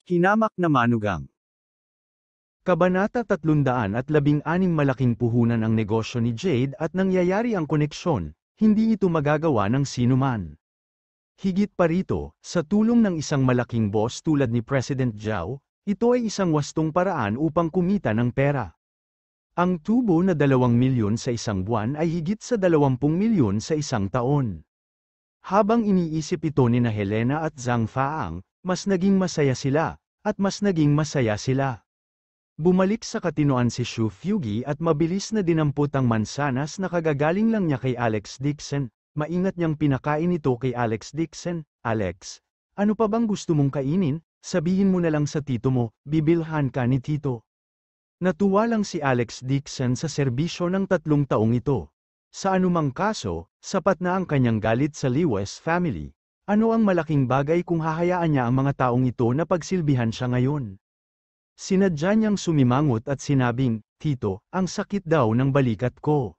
Hinamak na manugang. Kabanata 316 malaking puhunan ang negosyo ni Jade at nangyayari ang koneksyon, hindi ito magagawa ng sinuman. Higit pa rito, sa tulong ng isang malaking boss tulad ni President Zhao, ito ay isang wastong paraan upang kumita ng pera. Ang tubo na 2 milyon sa isang buwan ay higit sa 20 milyon sa isang taon. Habang iniisip ito ni Helena at Zhang Faang, mas naging masaya sila, at mas naging masaya sila. Bumalik sa katinoan si Xu Fugi at mabilis na dinampot ang mansanas na kagagaling lang niya kay Alex Dixon. Maingat niyang pinakain ito kay Alex Dixon. Alex, ano pa bang gusto mong kainin? Sabihin mo na lang sa tito mo, bibilhan ka ni tito. Natuwa lang si Alex Dixon sa serbisyo ng 3 taong ito. Sa anumang kaso, sapat na ang kanyang galit sa Lewis family. Ano ang malaking bagay kung hahayaan niya ang mga taong ito na pagsilbihan siya ngayon? Sinadya niyang sumimangot at sinabing, Tito, ang sakit daw ng balikat ko.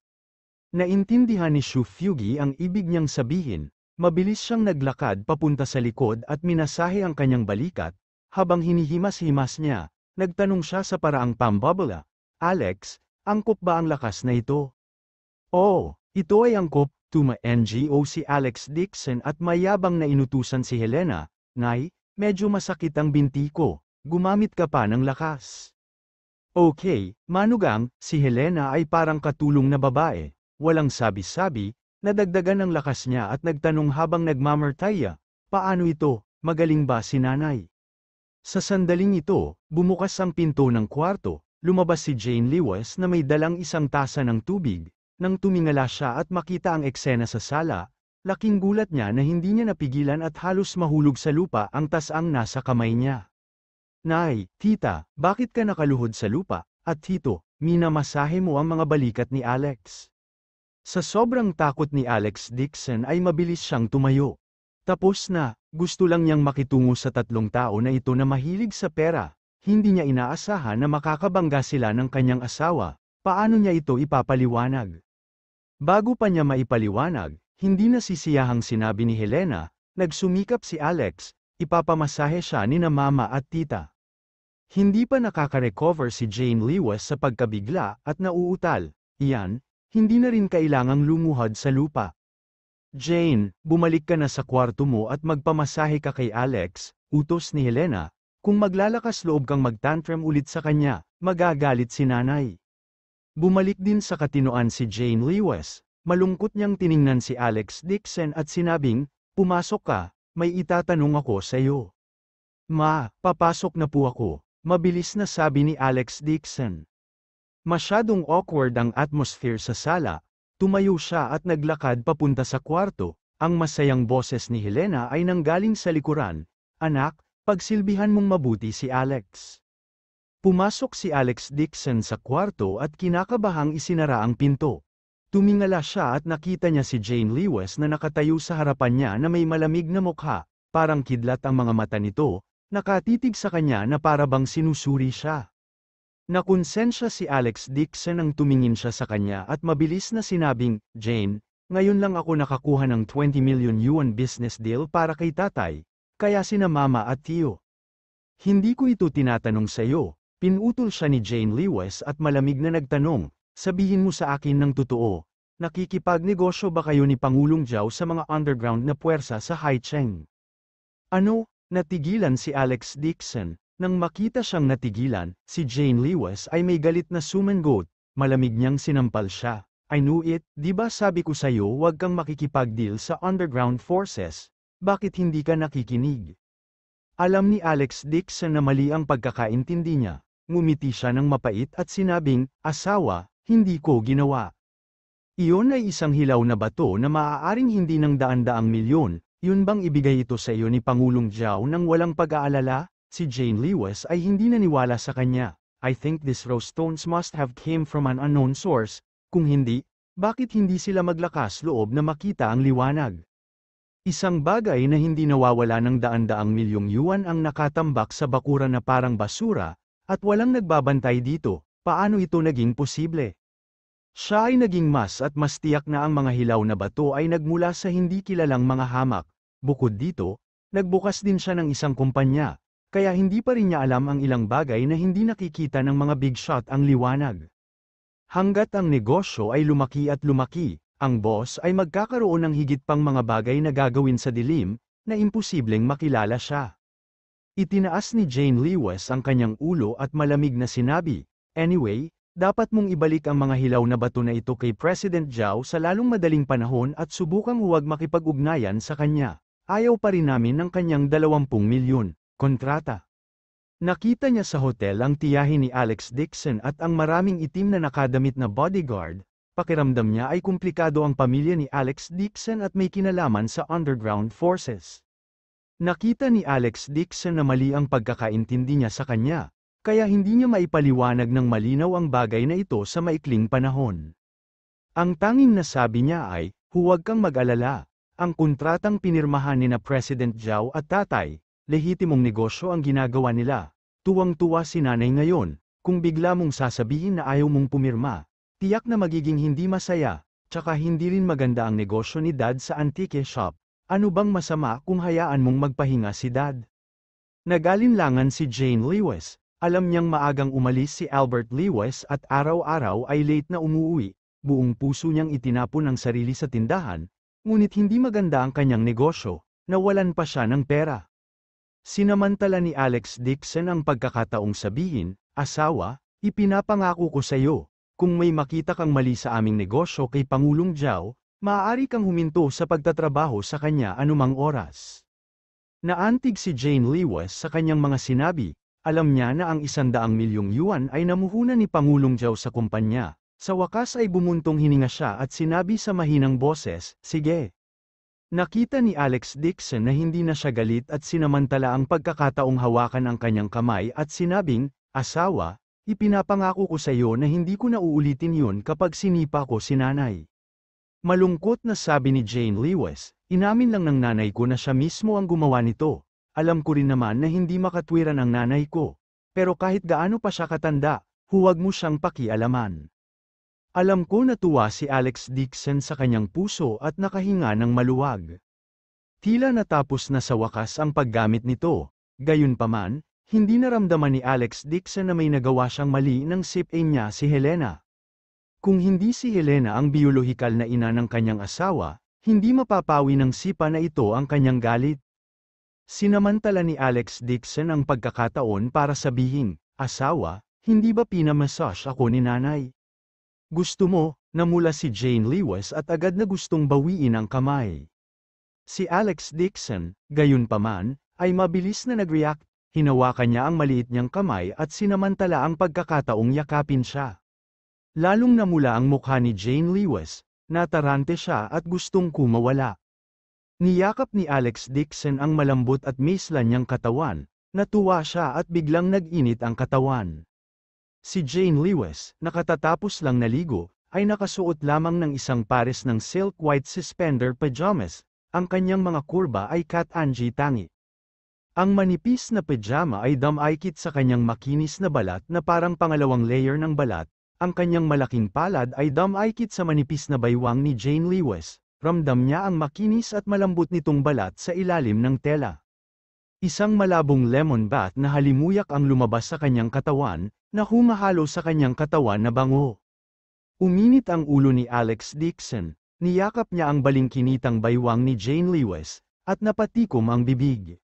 Naintindihan ni Xu Fugi ang ibig niyang sabihin, mabilis siyang naglakad papunta sa likod at minasahe ang kanyang balikat, habang hinihimas-himas niya, nagtanong siya sa paraang pambabala, Alex, angkop ba ang lakas na ito? Oo, ito ay angkop. Tuma-NGO si Alex Dixon at mayabang na inutusan si Helena, Nay, medyo masakit ang binti ko, gumamit ka pa ng lakas. Okay, manugang, si Helena ay parang katulong na babae, walang sabi-sabi, nadagdagan ang lakas niya at nagtanong habang nagmamartaya, paano ito, magaling ba si nanay? Sa sandaling ito, bumukas ang pinto ng kwarto, lumabas si Jane Lewis na may dalang isang tasa ng tubig. Nang tumingala siya at makita ang eksena sa sala, laking gulat niya na hindi niya napigilan at halos mahulog sa lupa ang tasang nasa kamay niya. Nay, tita, bakit ka nakaluhod sa lupa? At tito, minamasahe mo ang mga balikat ni Alex. Sa sobrang takot ni Alex Dixon ay mabilis siyang tumayo. Tapos na, gusto lang niyang makitungo sa 3 tao na ito na mahilig sa pera, hindi niya inaasahan na makakabangga sila ng kanyang asawa, paano niya ito ipapaliwanag? Bago pa niya maipaliwanag, hindi nasisiyahang sinabi ni Helena, nagsumikap si Alex, ipapamasahe siya ni na mama at tita. Hindi pa nakaka-recover si Jane Lewis sa pagkabigla at nauutal, iyan, hindi na rin kailangang lumuhod sa lupa. Jane, bumalik ka na sa kwarto mo at magpamasahe ka kay Alex, utos ni Helena, kung maglalakas loob kang magtantrum ulit sa kanya, magagalit si nanay. Bumalik din sa katinoan si Jane Lewis, malungkot niyang tiningnan si Alex Dixon at sinabing, pumasok ka, may itatanong ako sa iyo. Ma, papasok na po ako, mabilis na sabi ni Alex Dixon. Masyadong awkward ang atmosphere sa sala, tumayo siya at naglakad papunta sa kwarto, ang masayang boses ni Helena ay nanggaling sa likuran, anak, pagsilbihan mong mabuti si Alex. Pumasok si Alex Dixon sa kwarto at kinakabahang isinara ang pinto. Tumingala siya at nakita niya si Jane Lewis na nakatayo sa harapan niya na may malamig na mukha, parang kidlat ang mga mata nito, nakatitig sa kanya na parabang sinusuri siya. Nakonsensya si Alex Dixon nang tumingin siya sa kanya at mabilis na sinabing, Jane, ngayon lang ako nakakuha ng 20 million yuan business deal para kay tatay, kaya sina mama at tiyo. Hindi ko ito tinatanong sa iyo. Pinutol siya ni Jane Lewis at malamig na nagtanong, sabihin mo sa akin ng totoo, nakikipagnegosyo ba kayo ni Pangulong Zhao sa mga underground na puwersa sa Haicheng? Ano? Natigilan si Alex Dixon. Nang makita siyang natigilan, si Jane Lewis ay may galit na sumangot, malamig niyang sinampal siya. I knew it, di ba sabi ko sa'yo huwag kang makikipag-deal sa underground forces? Bakit hindi ka nakikinig? Alam ni Alex Dixon na mali ang pagkakaintindi niya. Ngumiti siya ng mapait at sinabing, asawa, hindi ko ginawa. Iyon ay isang hilaw na bato na maaaring hindi ng daan-daang milyon, yun bang ibigay ito sa iyo ni Pangulong Zhao nang walang pag-aalala? Si Jane Lewis ay hindi naniwala sa kanya. I think these rose stones must have came from an unknown source, kung hindi, bakit hindi sila maglakas loob na makita ang liwanag? Isang bagay na hindi nawawala ng daan-daang milyong yuan ang nakatambak sa bakuran na parang basura, at walang nagbabantay dito, paano ito naging posible? Siya ay naging mas tiyak na ang mga hilaw na bato ay nagmula sa hindi kilalang mga hamak. Bukod dito, nagbukas din siya ng isang kumpanya, kaya hindi pa rin niya alam ang ilang bagay na hindi nakikita ng mga big shot ang liwanag. Hanggat ang negosyo ay lumaki at lumaki, ang boss ay magkakaroon ng higit pang mga bagay na gagawin sa dilim, na imposibleng makilala siya. Itinaas ni Jane Lewis ang kanyang ulo at malamig na sinabi, "Anyway, dapat mong ibalik ang mga hilaw na bato na ito kay President Zhao sa lalong madaling panahon at subukang huwag makipag-ugnayan sa kanya. Ayaw pa rin namin ng kanyang 20 milyon kontrata." Nakita niya sa hotel ang tiyahin ni Alex Dixon at ang maraming itim na nakadamit na bodyguard. Pakiramdam niya ay komplikado ang pamilya ni Alex Dixon at may kinalaman sa underground forces. Nakita ni Alex Dixon na mali ang pagkakaintindi niya sa kanya, kaya hindi niya maipaliwanag ng malinaw ang bagay na ito sa maikling panahon. Ang tanging nasabi niya ay, "Huwag kang mag-alala. Ang kontratang pinirmahan ni na President Zhao at tatay, lehitimong negosyo ang ginagawa nila." Tuwang-tuwa si nanay ngayon, "Kung bigla mong sasabihin na ayaw mong pumirma, tiyak na magiging hindi masaya, tsaka hindi rin maganda ang negosyo ni Dad sa antique shop. Ano bang masama kung hayaan mong magpahinga si Dad?" Nag-alinlangan si Jane Lewis. Alam niyang maagang umalis si Albert Lewis at araw-araw ay late na umuwi. Buong puso niyang itinapon ang sarili sa tindahan, ngunit hindi maganda ang kanyang negosyo, nawalan pa siya ng pera. Sinamantala ni Alex Dixon ang pagkakataong sabihin, "Asawa, ipinapangako ko sa iyo, kung may makita kang mali sa aming negosyo kay Pangulong Zhao, maaari kang huminto sa pagtatrabaho sa kanya anumang oras." Naantig si Jane Lewis sa kanyang mga sinabi. Alam niya na ang 100 milyong yuan ay namuhunan ni Pangulong Zhao sa kumpanya. Sa wakas ay bumuntong hininga siya at sinabi sa mahinang boses, "Sige." Nakita ni Alex Dixon na hindi na siya galit at sinamantala ang pagkakataong hawakan ang kanyang kamay at sinabing, "Asawa, ipinapangako ko sa iyo na hindi ko na uulitin yun kapag sinipa ko si nanay." Malungkot na sabi ni Jane Lewis, "Inamin lang ng nanay ko na siya mismo ang gumawa nito. Alam ko rin naman na hindi makatwiran ang nanay ko. Pero kahit gaano pa siya katanda, huwag mo siyang pakialaman." Alam ko natuwa si Alex Dixon sa kanyang puso at nakahinga ng maluwag. Tila natapos na sa wakas ang paggamit nito. Gayunpaman, hindi naramdaman ni Alex Dixon na may nagawa siyang mali nang sipin niya si Helena. Kung hindi si Helena ang biolohikal na ina ng kanyang asawa, hindi mapapawi ng sipa na ito ang kanyang galit. Sinamantala ni Alex Dixon ang pagkakataon para sabihin, "Asawa, hindi ba pinamassage ako ni nanay?" "Gusto mo?" Namula si Jane Lewis at agad na gustong bawiin ang kamay. Si Alex Dixon, gayunpaman, ay mabilis na nag-react, hinawakan niya ang maliit niyang kamay at sinamantala ang pagkakataong yakapin siya. Lalong namula ang mukha ni Jane Lewis, natarante siya at gustong kumawala. Niyakap ni Alex Dixon ang malambot at maislan niyang katawan, natuwa siya at biglang nag-init ang katawan. Si Jane Lewis, nakatatapos lang naligo, ay nakasuot lamang ng isang pares ng silk white suspender pajamas, ang kanyang mga kurba ay cat-angie tangi. Ang manipis na pajama ay damaykit sa kanyang makinis na balat na parang pangalawang layer ng balat, ang kanyang malaking palad ay damaykit sa manipis na baywang ni Jane Lewis, ramdam niya ang makinis at malambot nitong balat sa ilalim ng tela. Isang malabong lemon bath na halimuyak ang lumabas sa kanyang katawan, na humahalo sa kanyang katawan na bango. Uminit ang ulo ni Alex Dixon, niyakap niya ang balingkinitang baywang ni Jane Lewis, at napatikom ang bibig.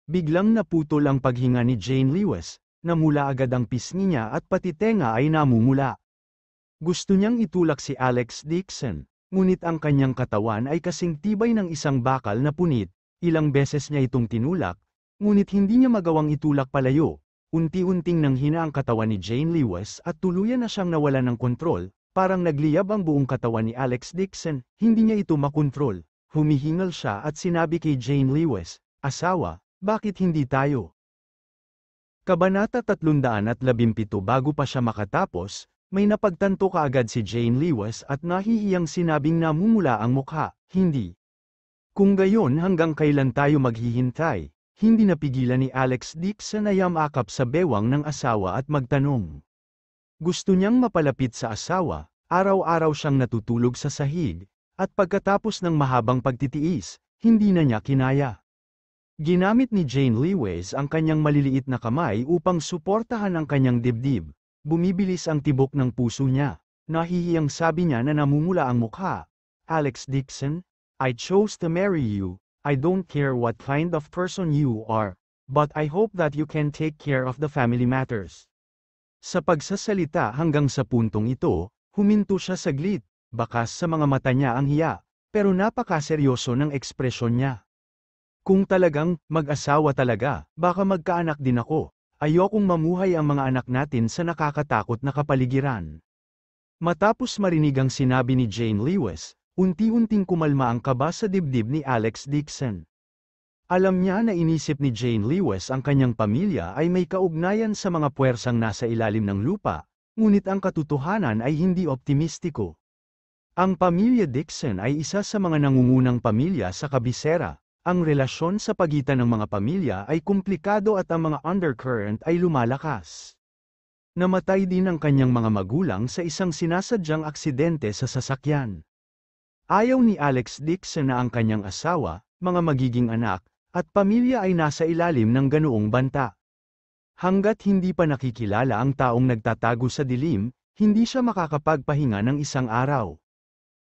Biglang naputol ang paghinga ni Jane Lewis, namula agad ang pisngi niya at pati tenga ay namumula. Gusto niyang itulak si Alex Dixon, ngunit ang kanyang katawan ay kasing tibay ng isang bakal na punit. Ilang beses niya itong tinulak, ngunit hindi niya magawang itulak palayo. Unti-unting nanghina ang katawan ni Jane Lewis at tuluyan na siyang nawalan ng kontrol, parang nagliyab ang buong katawan ni Alex Dixon, hindi niya ito makontrol. Humihingal siya at sinabi kay Jane Lewis, "Asawa, bakit hindi tayo?" Kabanata 317. Bago pa siya makatapos, may napagtanto kaagad si Jane Lewis at nahihiyang sinabing namumula ang mukha, "Hindi. Kung gayon hanggang kailan tayo maghihintay?" Hindi napigilan ni Alex Dixon na yamakap sa bewang ng asawa at magtanong. Gusto niyang mapalapit sa asawa, araw-araw siyang natutulog sa sahig, at pagkatapos ng mahabang pagtitiis, hindi na niya kinaya. Ginamit ni Jane Lewis ang kanyang maliliit na kamay upang suportahan ang kanyang dibdib. Bumibilis ang tibok ng puso niya. Nahihiyang sabi niya na namumula ang mukha. Alex Dixon, I chose to marry you. I don't care what kind of person you are, but I hope that you can take care of the family matters. Sa pagsasalita hanggang sa puntong ito, huminto siya saglit, bakas sa mga mata niya ang hiya, pero napakaseryoso ng ekspresyon niya. Kung talagang mag-asawa talaga, baka magkaanak din ako. Ayokong mamuhay ang mga anak natin sa nakakatakot na kapaligiran. Matapos marinig ang sinabi ni Jane Lewis, unti-unting kumalma ang kaba sa dibdib ni Alex Dixon. Alam niya na inisip ni Jane Lewis ang kanyang pamilya ay may kaugnayan sa mga puwersang nasa ilalim ng lupa, ngunit ang katotohanan ay hindi optimistiko. Ang pamilya Dixon ay isa sa mga nangungunang pamilya sa kabisera. Ang relasyon sa pagitan ng mga pamilya ay komplikado at ang mga undercurrent ay lumalakas. Namatay din ang kanyang mga magulang sa isang sinasadyang aksidente sa sasakyan. Ayaw ni Alex Dixon na ang kanyang asawa, mga magiging anak, at pamilya ay nasa ilalim ng ganoong banta. Hanggat hindi pa nakikilala ang taong nagtatago sa dilim, hindi siya makakapagpahinga ng isang araw.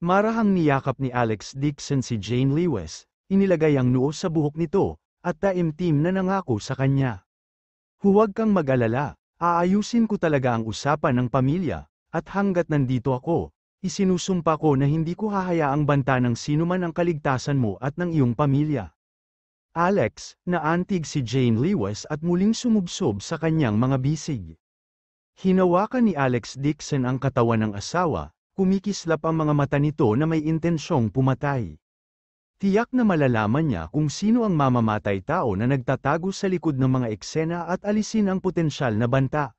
Marahang niyakap ni Alex Dixon si Jane Lewis. Inilagay ang noo sa buhok nito, at taimtim na nangako sa kanya. Huwag kang mag-alala, aayusin ko talaga ang usapan ng pamilya, at hanggat nandito ako, isinusumpa ko na hindi ko hahayaang banta ng sinuman ang kaligtasan mo at ng iyong pamilya. Alex, naantig si Jane Lewis at muling sumubsob sa kanyang mga bisig. Hinawakan ni Alex Dixon ang katawan ng asawa, kumikislap ang mga mata nito na may intensyong pumatay. Tiyak na malalaman niya kung sino ang mamamatay tao na nagtatago sa likod ng mga eksena at alisin ang potensyal na banta.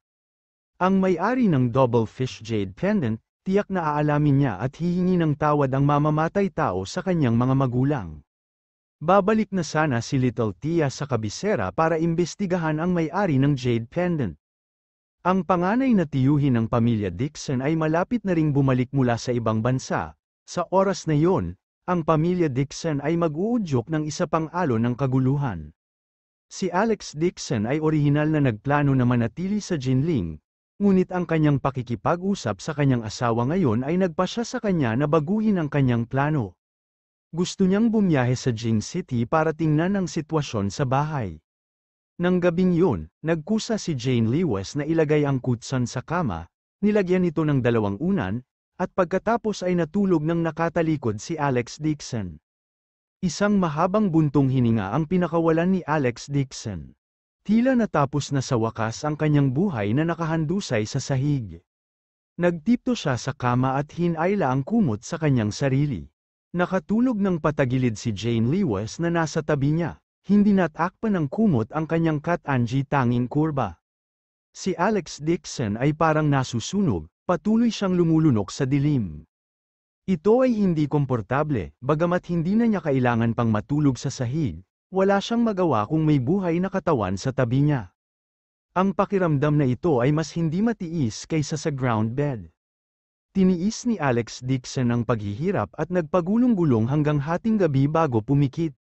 Ang may-ari ng Double Fish Jade Pendant, tiyak na aalamin niya at hihingi ng tawad ang mamamatay tao sa kanyang mga magulang. Babalik na sana si Little Tia sa kabisera para imbestigahan ang may-ari ng Jade Pendant. Ang panganay na tiyuhin ng pamilya Dixon ay malapit na ring bumalik mula sa ibang bansa. Sa oras na iyon, ang pamilya Dixon ay mag-uudyok ng isa pang alon ng kaguluhan. Si Alex Dixon ay orihinal na nagplano na manatili sa Jinling, ngunit ang kanyang pakikipag-usap sa kanyang asawa ngayon ay nagpasya sa kanya na baguhin ang kanyang plano. Gusto niyang bumiyahe sa Jing City para tingnan ang sitwasyon sa bahay. Nang gabing yun, nagkusa si Jane Lewis na ilagay ang kutsan sa kama, nilagyan ito ng 2 unan, at pagkatapos ay natulog ng nakatalikod si Alex Dixon. Isang mahabang buntong hininga ang pinakawalan ni Alex Dixon. Tila natapos na sa wakas ang kanyang buhay na nakahandusay sa sahig. Nagtipto siya sa kama at hinayla ang kumot sa kanyang sarili. Nakatulog ng patagilid si Jane Lewis na nasa tabi niya, hindi natakpan ng kumot ang kanyang kat-anji tanging kurba. Si Alex Dixon ay parang nasusunog. Patuloy siyang lumulunok sa dilim. Ito ay hindi komportable, bagamat hindi na niya kailangan pang matulog sa sahig, wala siyang magawa kung may buhay na katawan sa tabi niya. Ang pakiramdam na ito ay mas hindi matiis kaysa sa ground bed. Tiniis ni Alex Dixon ang paghihirap at nagpagulong-gulong hanggang hating gabi bago pumikit.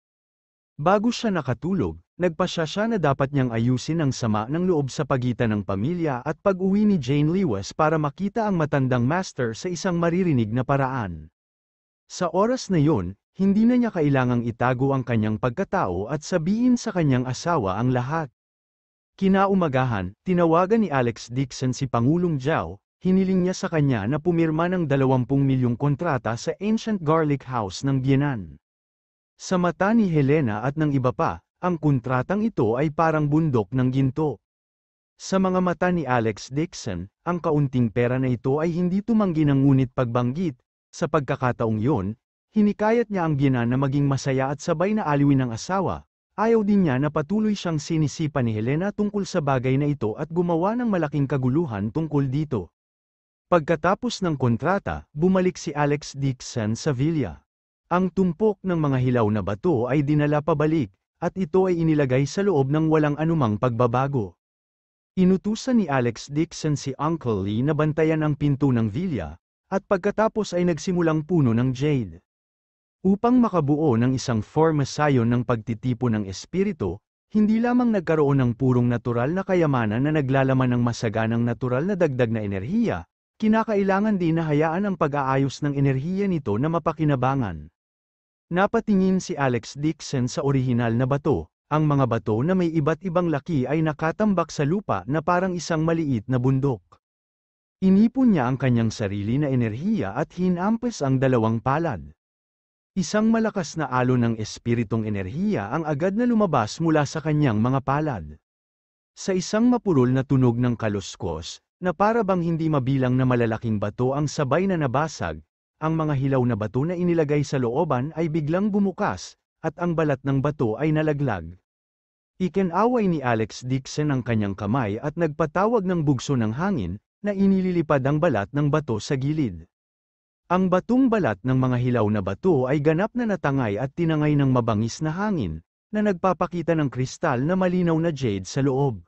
Bago siya nakatulog, nagpasya siya na dapat niyang ayusin ang sama ng loob sa pagitan ng pamilya at pag-uwi ni Jane Lewis para makita ang matandang master sa isang maririnig na paraan. Sa oras na yon, hindi na niya kailangang itago ang kanyang pagkatao at sabihin sa kanyang asawa ang lahat. Kinaumagahan, tinawagan ni Alex Dixon si Pangulong Zhao, hiniling niya sa kanya na pumirma ng 20 milyong kontrata sa Ancient Garlic House ng Biyenan. Sa mata ni Helena at ng iba pa, ang kontratang ito ay parang bundok ng ginto. Sa mga mata ni Alex Dixon, ang kaunting pera na ito ay hindi tumanggi ng ngunit pagbanggit. Sa pagkakataong yon, hinikayat niya ang biyenan na maging masaya at sabay na aliwin ng asawa. Ayaw din niya na patuloy siyang sinisipan ni Helena tungkol sa bagay na ito at gumawa ng malaking kaguluhan tungkol dito. Pagkatapos ng kontrata, bumalik si Alex Dixon sa villa. Ang tumpok ng mga hilaw na bato ay dinala pabalik, at ito ay inilagay sa loob ng walang anumang pagbabago. Inutusan ni Alex Dixon si Uncle Lee na bantayan ang pinto ng villa, at pagkatapos ay nagsimulang puno ng jade. Upang makabuo ng isang formasayon ng pagtitipon ng espiritu, hindi lamang nagkaroon ng purong natural na kayamanan na naglalaman ng masaganang natural na dagdag na enerhiya, kinakailangan din na hayaan ang pag-aayos ng enerhiya nito na mapakinabangan. Napatingin si Alex Dixon sa orihinal na bato. Ang mga bato na may iba't ibang laki ay nakatambak sa lupa na parang isang maliit na bundok. Inipon niya ang kanyang sarili na enerhiya at hinampas ang dalawang palad. Isang malakas na alon ng espiritong enerhiya ang agad na lumabas mula sa kanyang mga palad. Sa isang mapurol na tunog ng kaluskos, na para bang hindi mabilang na malalaking bato ang sabay na nabasag, ang mga hilaw na bato na inilagay sa looban ay biglang bumukas, at ang balat ng bato ay nalaglag. Ikinaway ni Alex Dixon ang kanyang kamay at nagpatawag ng bugso ng hangin, na inililipad ang balat ng bato sa gilid. Ang batong balat ng mga hilaw na bato ay ganap na natangay at tinangay ng mabangis na hangin, na nagpapakita ng kristal na malinaw na jade sa loob.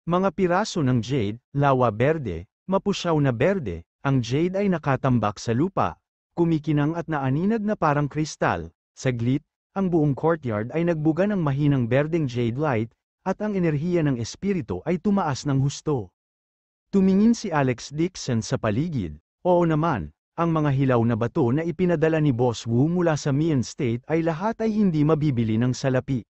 Mga piraso ng jade, lawa berde, mapusyaw na berde, ang jade ay nakatambak sa lupa, kumikinang at naaninag na parang kristal. Saglit, ang buong courtyard ay nagbuga ng mahinang berdeng jade light, at ang enerhiya ng espiritu ay tumaas ng husto. Tumingin si Alex Dixon sa paligid. Oo naman, ang mga hilaw na bato na ipinadala ni Boss Wu mula sa Mian State ay lahat ay hindi mabibili ng salapi.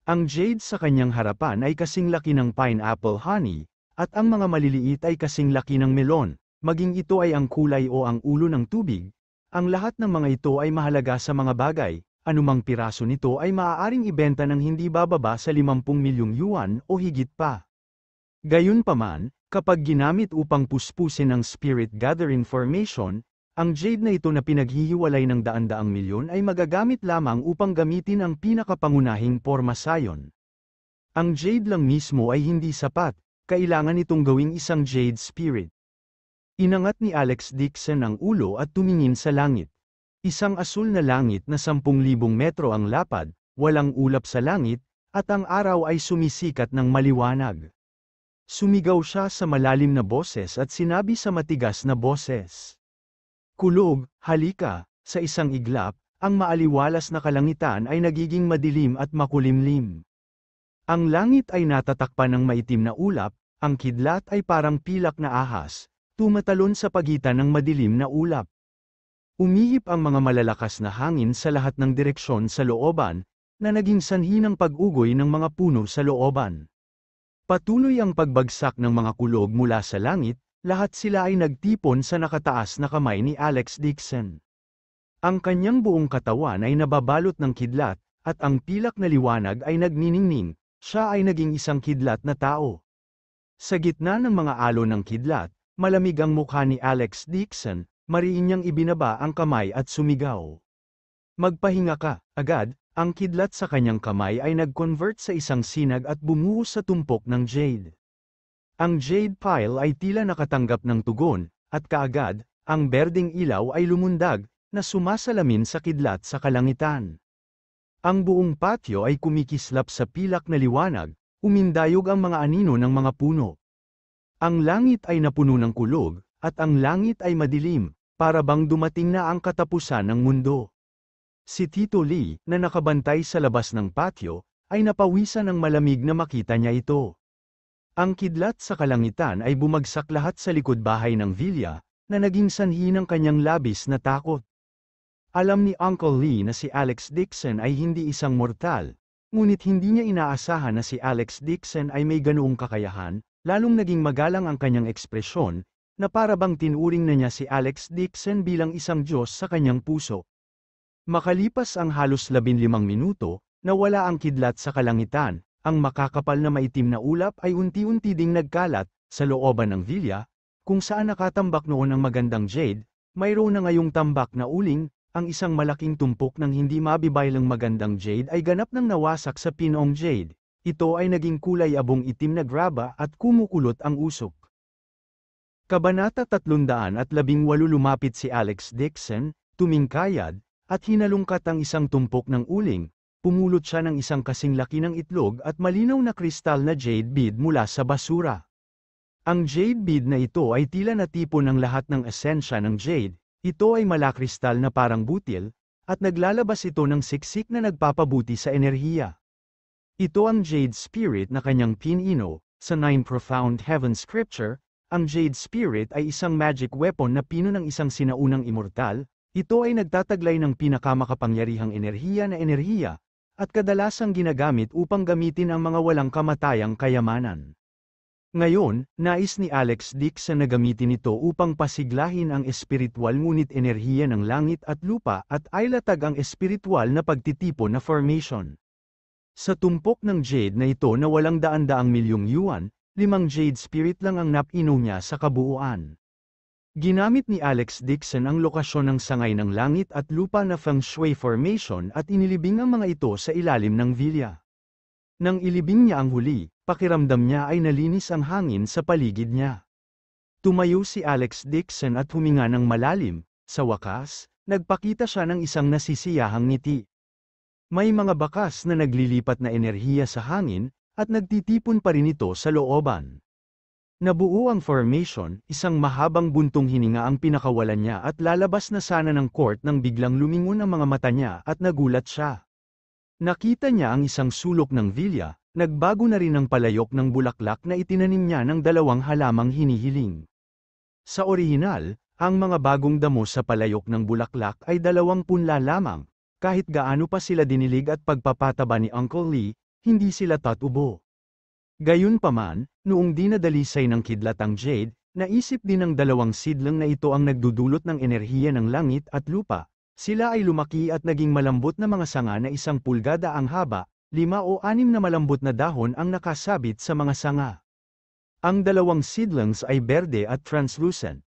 Ang jade sa kanyang harapan ay kasing laki ng pineapple honey, at ang mga maliliit ay kasing laki ng melon, maging ito ay ang kulay o ang ulo ng tubig. Ang lahat ng mga ito ay mahalaga sa mga bagay. Anumang piraso nito ay maaaring ibenta ng hindi bababa sa 50 milyong yuan o higit pa. Gayunpaman, kapag ginamit upang puspusin ang spirit gathering formation, ang jade na ito na pinaghihiwalay ng daan-daang milyon ay magagamit lamang upang gamitin ang pinakapangunahing pormasayon. Ang jade lang mismo ay hindi sapat, kailangan itong gawing isang jade spirit. Inangat ni Alex Dixon ang ulo at tumingin sa langit. Isang asul na langit na 10,000 metro ang lapad, walang ulap sa langit, at ang araw ay sumisikat ng maliwanag. Sumigaw siya sa malalim na boses at sinabi sa matigas na boses. Kulog, halika, sa isang iglap, ang maaliwalas na kalangitan ay nagiging madilim at makulimlim. Ang langit ay natatakpan ng maitim na ulap, ang kidlat ay parang pilak na ahas, tumatalon sa pagitan ng madilim na ulap. Umihip ang mga malalakas na hangin sa lahat ng direksyon sa looban, na naging sanhi ng pag-ugoy ng mga puno sa looban. Patuloy ang pagbagsak ng mga kulog mula sa langit, lahat sila ay nagtipon sa nakataas na kamay ni Alex Dixon. Ang kanyang buong katawan ay nababalot ng kidlat, at ang pilak na liwanag ay nagniningning, siya ay naging isang kidlat na tao. Sa gitna ng mga alon ng kidlat, malamig ang mukha ni Alex Dixon, mariin niyang ibinaba ang kamay at sumigaw. Magpahinga ka, agad, ang kidlat sa kanyang kamay ay nag-convert sa isang sinag at bumuhos sa tumpok ng jade. Ang jade pile ay tila nakatanggap ng tugon, at kaagad, ang berdeng ilaw ay lumundag, na sumasalamin sa kidlat sa kalangitan. Ang buong patio ay kumikislap sa pilak na liwanag, umindayog ang mga anino ng mga puno. Ang langit ay napuno ng kulog, at ang langit ay madilim, para bang dumating na ang katapusan ng mundo. Si Tito Lee, na nakabantay sa labas ng patio, ay napawisan ng malamig na makita niya ito. Ang kidlat sa kalangitan ay bumagsak lahat sa likod bahay ng Villa, na naging sanhi ng kanyang labis na takot. Alam ni Uncle Lee na si Alex Dixon ay hindi isang mortal, ngunit hindi niya inaasahan na si Alex Dixon ay may ganoong kakayahan, lalong naging magalang ang kanyang ekspresyon, na para bang tinuring na niya si Alex Dixon bilang isang Diyos sa kanyang puso. Makalipas ang halos 15 minuto, nawala ang kidlat sa kalangitan, ang makakapal na maitim na ulap ay unti-unti ding nagkalat, sa looban ng Villa, kung saan nakatambak noon ang magandang jade, mayroon na ngayong tambak na uling, ang isang malaking tumpok ng hindi mabibaylang magandang jade ay ganap nang nawasak sa pinong jade. Ito ay naging kulay abong itim na graba at kumukulot ang usok. Kabanata 318 lumapit si Alex Dixon, tumingkayad, at hinalungkat ang isang tumpok ng uling, pumulot siya ng isang kasing laki ng itlog at malinaw na kristal na jade bead mula sa basura. Ang jade bead na ito ay tila natipon ng lahat ng esensya ng jade, ito ay malakristal na parang butil, at naglalabas ito ng siksik na nagpapabuti sa enerhiya. Ito ang Jade Spirit na kanyang pinino. Sa 9 Profound Heaven Scripture, ang Jade Spirit ay isang magic weapon na pino ng isang sinaunang immortal. Ito ay nagtataglay ng pinakamakapangyarihang enerhiya, at kadalasang ginagamit upang gamitin ang mga walang kamatayang kayamanan. Ngayon, nais ni Alex Dixon na gamitin ito upang pasiglahin ang espiritual ngunit enerhiya ng langit at lupa at ailatag ang espiritual na pagtitipon na formation. Sa tumpok ng jade na ito na walang daan-daang milyong yuan, 5 jade spirit lang ang napino niya sa kabuuan. Ginamit ni Alex Dixon ang lokasyon ng sangay ng langit at lupa na feng shui formation at inilibing ang mga ito sa ilalim ng villa. Nang ilibing niya ang huli, pakiramdam niya ay nalinis ang hangin sa paligid niya. Tumayo si Alex Dixon at huminga ng malalim. Sa wakas, nagpakita siya ng isang nasisiyahang ngiti. May mga bakas na naglilipat na enerhiya sa hangin, at nagtitipon pa rin ito sa looban. Nabuo ang formation, isang mahabang buntong hininga ang pinakawalan niya at lalabas na sana ng court nang biglang lumingon ang mga mata niya at nagulat siya. Nakita niya ang isang sulok ng villa, nagbago na rin ang palayok ng bulaklak na itinanim niya ng 2 halamang hinihiling. Sa orihinal, ang mga bagong damo sa palayok ng bulaklak ay 20 punla lamang, kahit gaano pa sila dinilig at pagpapataba ni Uncle Lee, hindi sila tatubo. Gayunpaman, noong dinadalisay ng kidlat ang jade, naisip din ng 2 sidlang na ito ang nagdudulot ng enerhiya ng langit at lupa. Sila ay lumaki at naging malambot na mga sanga na 1 pulgada ang haba, 5 o 6 na malambot na dahon ang nakasabit sa mga sanga. Ang 2 seedlings ay berde at translucent.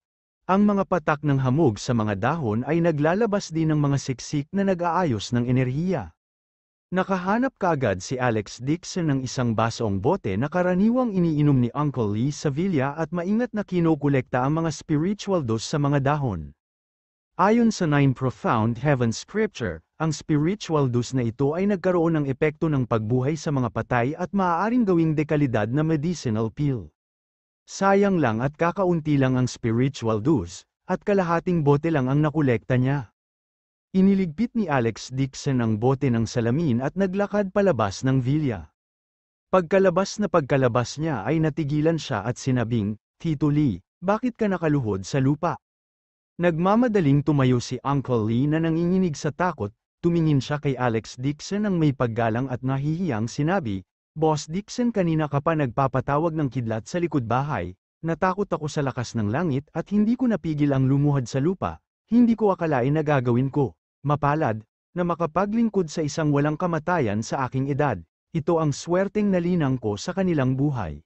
Ang mga patak ng hamog sa mga dahon ay naglalabas din ng mga siksik na nag-aayos ng enerhiya. Nakahanap kaagad si Alex Dixon ng isang basong bote na karaniwang iniinom ni Uncle Lee sa villa at maingat na kinokolekta ang mga spiritual dose sa mga dahon. Ayon sa 9 Profound Heaven Scripture, ang spiritual dose na ito ay nagkaroon ng epekto ng pagbuhay sa mga patay at maaaring gawing dekalidad na medicinal pill. Sayang lang at kakaunti lang ang spiritual dose, at kalahating bote lang ang nakolekta niya. Iniligpit ni Alex Dixon ang bote ng salamin at naglakad palabas ng villa. Pagkalabas niya ay natigilan siya at sinabing, "Tito Lee, bakit ka nakaluhod sa lupa?" Nagmamadaling tumayo si Uncle Lee na nanginginig sa takot, tumingin siya kay Alex Dixon ng may paggalang at nahihiyang sinabi, "Boss Dixon, kanina ka pa nagpapatawag ng kidlat sa likod bahay, natakot ako sa lakas ng langit at hindi ko napigil ang lumuhod sa lupa, hindi ko akalain na gagawin ko. Mapalad, na makapaglingkod sa isang walang kamatayan sa aking edad, ito ang swerteng nalinang ko sa kanilang buhay."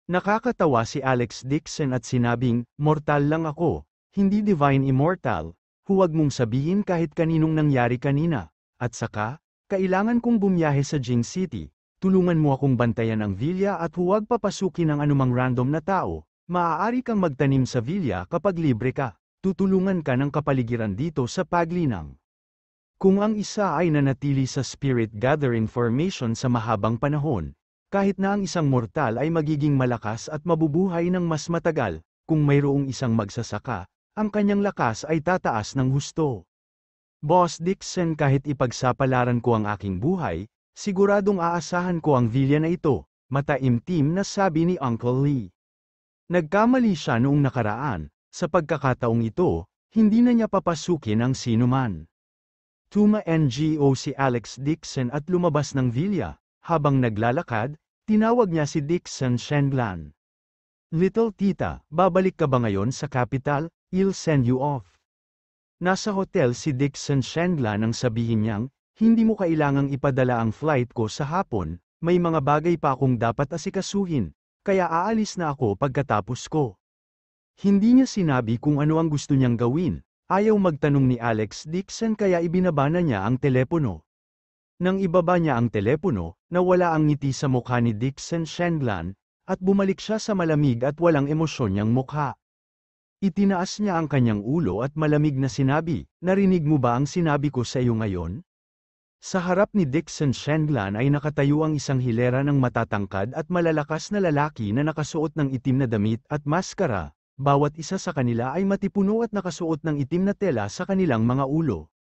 Nakakatawa si Alex Dixon at sinabing, "Mortal lang ako, hindi divine immortal, huwag mong sabihin kahit kaninong nangyari kanina, at saka, kailangan kong bumiyahe sa Jing City, tulungan mo akong bantayan ang villa at huwag papasukin ang anumang random na tao, maaari kang magtanim sa villa kapag libre ka, tutulungan ka ng kapaligiran dito sa paglinang." Kung ang isa ay nanatili sa spirit gathering formation sa mahabang panahon, kahit na ang isang mortal ay magiging malakas at mabubuhay ng mas matagal, kung mayroong isang magsasaka, ang kanyang lakas ay tataas ng husto. "Boss Dixon, kahit ipagsapalaran ko ang aking buhay, siguradong aasahan ko ang villa na ito," mataimtim na sabi ni Uncle Lee. Nagkamali siya noong nakaraan, sa pagkakataong ito, hindi na niya papasukin ang sinuman. Tuma-ngo si Alex Dixon at lumabas ng villa. Habang naglalakad, tinawag niya si Dixon Shenlan. "Little tita, babalik ka ba ngayon sa capital? I'll send you off." Nasa hotel si Dixon Shenlan nang sabihin niyang, "Hindi mo kailangang ipadala ang flight ko sa hapon, may mga bagay pa akong dapat asikasuhin, kaya aalis na ako pagkatapos ko." Hindi niya sinabi kung ano ang gusto niyang gawin. Ayaw magtanong ni Alex Dixon kaya ibinaba na niya ang telepono. Nang ibaba niya ang telepono, nawala ang ngiti sa mukha ni Dixon Shenlan, at bumalik siya sa malamig at walang emosyon niyang mukha. Itinaas niya ang kanyang ulo at malamig na sinabi, "Narinig mo ba ang sinabi ko sa iyo ngayon?" Sa harap ni Dixon Shenlan ay nakatayo ang isang hilera ng matatangkad at malalakas na lalaki na nakasuot ng itim na damit at maskara. Bawat isa sa kanila ay matipuno at nakasuot ng itim na tela sa kanilang mga ulo.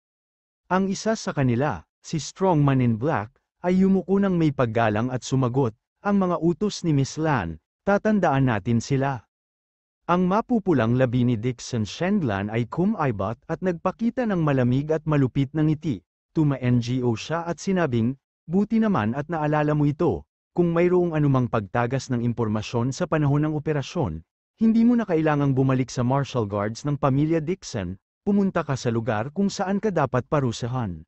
Ang isa sa kanila, si Strongman in Black, ay yumuko ng may paggalang at sumagot, ang mga utos ni Miss Lan, tatandaan natin sila. Ang mapupulang labi ni Dixon Shendlan ay kumaibot at nagpakita ng malamig at malupit na ngiti. Tuma-NGO siya at sinabing, buti naman at naalala mo ito, kung mayroong anumang pagtagas ng impormasyon sa panahon ng operasyon, hindi mo na kailangang bumalik sa Marshall Guards ng pamilya Dixon, pumunta ka sa lugar kung saan ka dapat parusahan.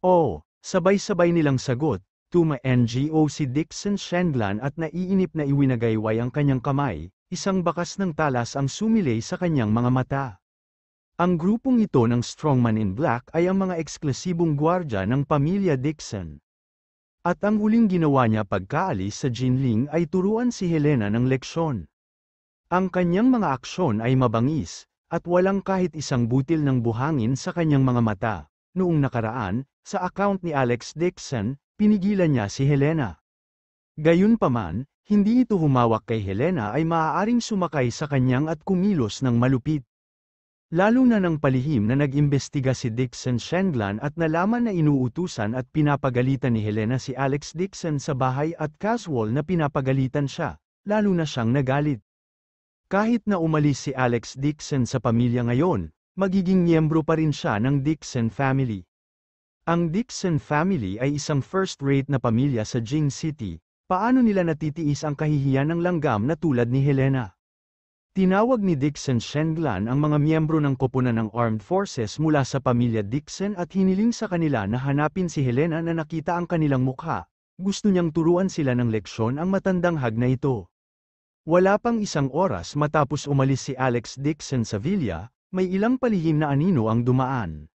Oh, sabay-sabay nilang sagot, tuma-NGO si Dixon Shendlan at naiinip na iwinagayway ang kanyang kamay, isang bakas ng talas ang sumilay sa kanyang mga mata. Ang grupong ito ng Strongman in Black ay ang mga eksklusibong gwardya ng pamilya Dixon. At ang huling ginawa niya pagkaalis sa Jinling ay turuan si Helena ng leksyon. Ang kanyang mga aksyon ay mabangis, at walang kahit isang butil ng buhangin sa kanyang mga mata. Noong nakaraan, sa account ni Alex Dixon, pinigilan niya si Helena. Gayunpaman, hindi ito humawak kay Helena ay maaaring sumakay sa kanyang at kumilos ng malupit. Lalo na ng palihim na nag-imbestiga si Dixon Shendlan at nalaman na inuutusan at pinapagalitan ni Helena si Alex Dixon sa bahay at casual na pinapagalitan siya, lalo na siyang nagalit. Kahit na umalis si Alex Dixon sa pamilya ngayon, magiging miyembro pa rin siya ng Dixon family. Ang Dixon family ay isang first-rate na pamilya sa Jing City. Paano nila natitiis ang kahihiyan ng langgam na tulad ni Helena? Tinawag ni Dixon Shendlan ang mga miyembro ng koponan ng Armed Forces mula sa pamilya Dixon at hiniling sa kanila na hanapin si Helena na nakita ang kanilang mukha. Gusto niyang turuan sila ng leksyon ang matandang hag na ito. Wala pang isang oras matapos umalis si Alex Dixon sa villa, may ilang palihim na anino ang dumaan.